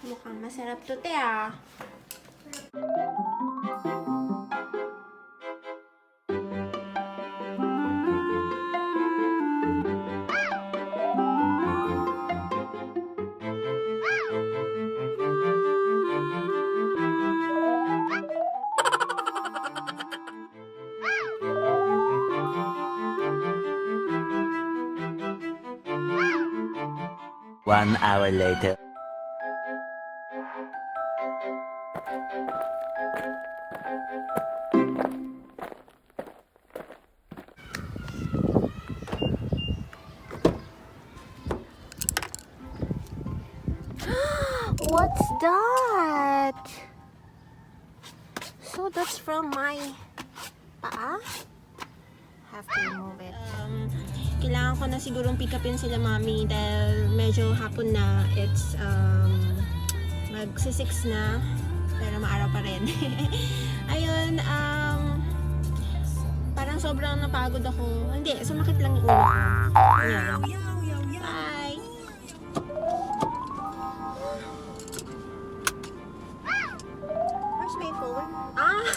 Mukhang masarap to, te, ah. One hour later. What's that? So that's from my paa? Have to remove it. Kailangan ko na sigurong pick upin sila, mami, dahil medyo hapon na. It's magsi-6 na, pero maaraw pa rin. Ayun, parang sobrang napagod ako. Hindi, sumakit lang yung ulo ko. Ayun. Bye! Where's my phone? Ah!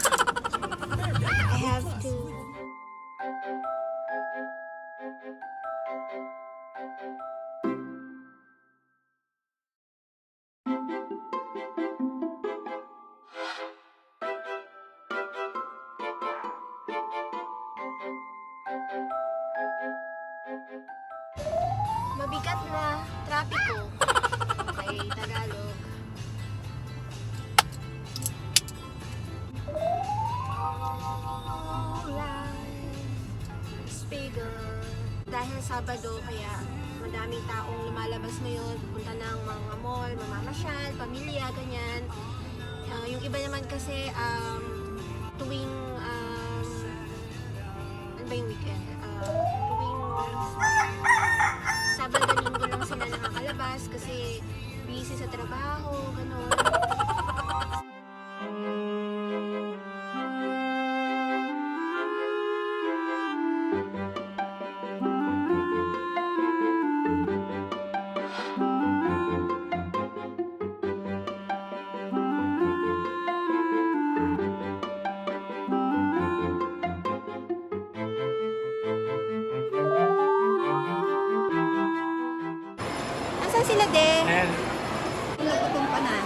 I have to... Mabigat na trapiko ay Tagalog. Spiegel. Dahil Sabado, kaya madaming taong lumalabas ngayon, pupunta ng mga mall, mamamasyal, pamilya, ganyan. Yung iba naman kasi tuwing ano ba yung weekend? Tuwing Sabado, Linggo lang sila nakakalabas kasi busy sa trabaho, gano'n. Nasaan sila, De? Nagutom ka na.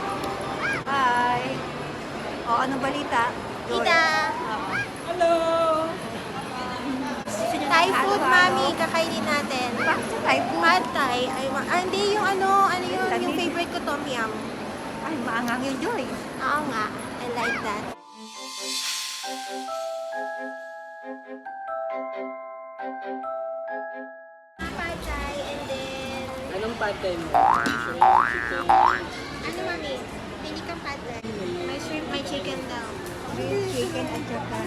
Hi. O, anong balita? Tita! Hello. Thai food, mami, kakainin natin. Bakit sa Thai food? Pad Thai. Hindi, yung yung favorite ko, Tom Yum. Ay, maangang yung Joy. Oo nga, I like that. Pad Thai, and then... Anong pad thai mo? Shrimp, chicken. Ano, mami? Pili kang pad Thai. May shrimp, may chicken daw. Grilled chicken at saka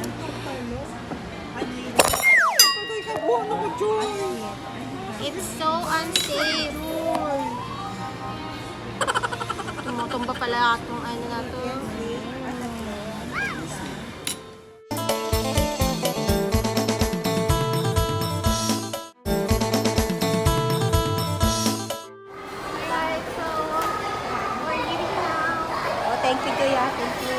It's so unsafe. Tumutumba pala itong ano na to. Alright, so we're eating now. Oh, thank you, Joy. Thank you.